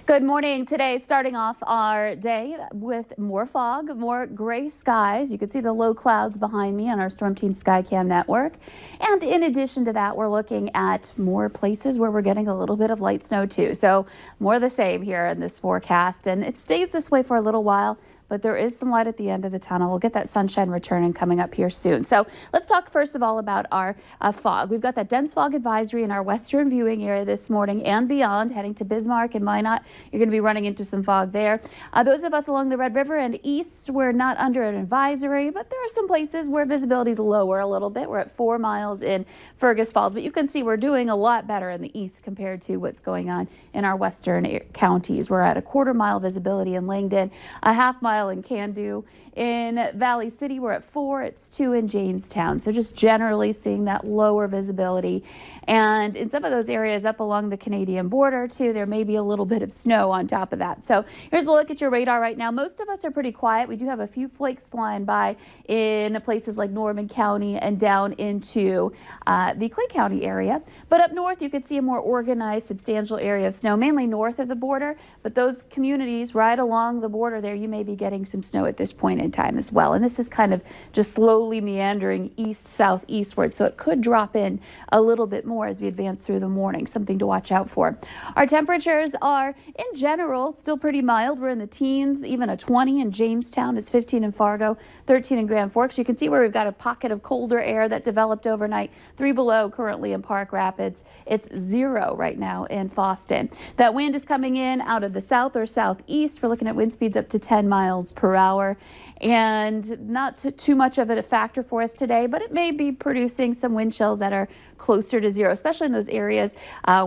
Good morning. Today, starting off our day with more fog, more gray skies. You can see the low clouds behind me on our Storm Team Skycam network. And in addition to that, we're looking at more places where we're getting a little bit of light snow too. So more of the same here in this forecast. And it stays this way for a little while, but there is some light at the end of the tunnel. We'll get that sunshine returning coming up here soon. So let's talk first of all about our fog. We've got that dense fog advisory in our western viewing area this morning and beyond, heading to Bismarck and Minot. You're going to be running into some fog there. Those of us along the Red River and east, we're not under an advisory, but there are some places where visibility is lower a little bit. We're at 4 miles in Fergus Falls, but you can see we're doing a lot better in the east compared to what's going on in our western counties. We're at a 1/4 mile visibility in Langdon, a 1/2 mile in Cando. In Valley City, we're at 4. It's 2 in Jamestown. So just generally seeing that lower visibility. And in some of those areas up along the Canadian border too, there may be a little bit of snow on top of that. So here's a look at your radar right now. Most of us are pretty quiet. We do have a few flakes flying by in places like Norman County and down into the Clay County area. But up north, you can see a more organized, substantial area of snow, mainly north of the border. But those communities right along the border there, you may be getting some snow at this point in time as well. And this is kind of just slowly meandering east-southeastward, so it could drop in a little bit more as we advance through the morning, something to watch out for. Our temperatures are, in general, still pretty mild. We're in the teens, even a 20 in Jamestown. It's 15 in Fargo, 13 in Grand Forks. You can see where we've got a pocket of colder air that developed overnight, 3 below currently in Park Rapids. It's 0 right now in Fosston. That wind is coming in out of the south or southeast. We're looking at wind speeds up to 10 miles per hour. And not too much of it a factor for us today, but it may be producing some wind chills that are closer to 0, especially in those areas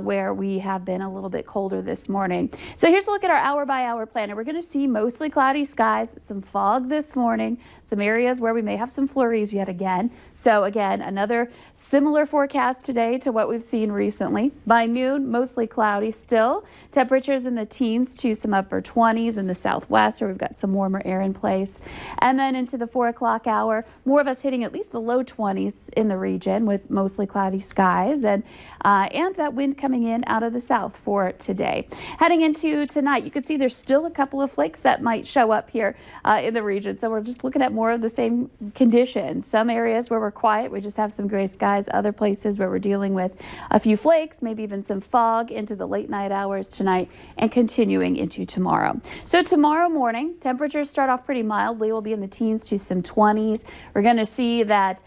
where we have been a little bit colder this morning. So here's a look at our hour-by-hour plan. And we're going to see mostly cloudy skies, some fog this morning, some areas where we may have some flurries yet again. So again, another similar forecast today to what we've seen recently. By noon, mostly cloudy still. Temperatures in the teens to some upper 20s in the southwest, where we've got some warmer air in place. And then into the 4 o'clock hour, more of us hitting at least the low 20s in the region with mostly cloudy skies and that wind coming in out of the south for today. Heading into tonight, you can see there's still a couple of flakes that might show up here in the region. So we're just looking at more of the same conditions. Some areas where we're quiet, we just have some gray skies. Other places where we're dealing with a few flakes, maybe even some fog into the late night hours tonight and continuing into tomorrow. So tomorrow morning, temperatures start off pretty mildly. Will be in the teens to some 20s. We're going to see that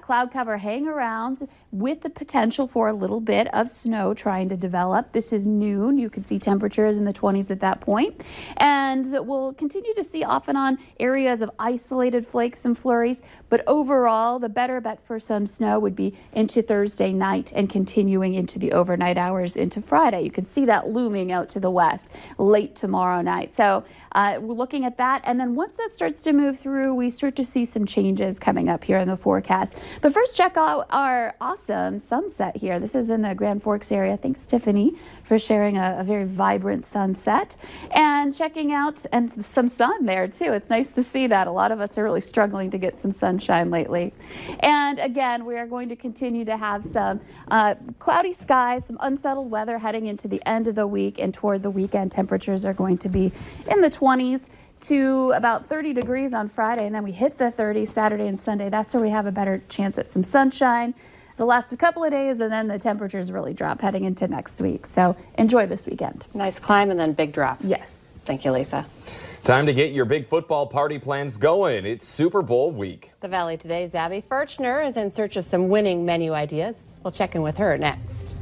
cloud cover hang around with the potential for a little bit of snow trying to develop. This is noon. You can see temperatures in the 20s at that point. And we'll continue to see off and on areas of isolated flakes and flurries. But overall, the better bet for some snow would be into Thursday night and continuing into the overnight hours into Friday. You can see that looming out to the west late tomorrow night. So we're looking at that. And then once that starts to move through, we start to see some changes coming up here in the forecast. But first, check out our awesome sunset here. This is in the Grand Forks area. Thanks, Tiffany, for sharing a very vibrant sunset and checking out and some sun there too. It's nice to see that. A lot of us are really struggling to get some sunshine lately. And again, we are going to continue to have some cloudy skies, some unsettled weather heading into the end of the week and toward the weekend. Temperatures are going to be in the 20s to about 30 degrees on Friday, and then we hit the 30s Saturday and Sunday. That's where we have a better chance at some sunshine the last couple of days, and then the temperatures really drop heading into next week. So enjoy this weekend. Nice climb and then big drop. Yes. Thank you, Lisa. Time to get your big football party plans going. It's Super Bowl week. The Valley Today's Abby Furchner is in search of some winning menu ideas. We'll check in with her next.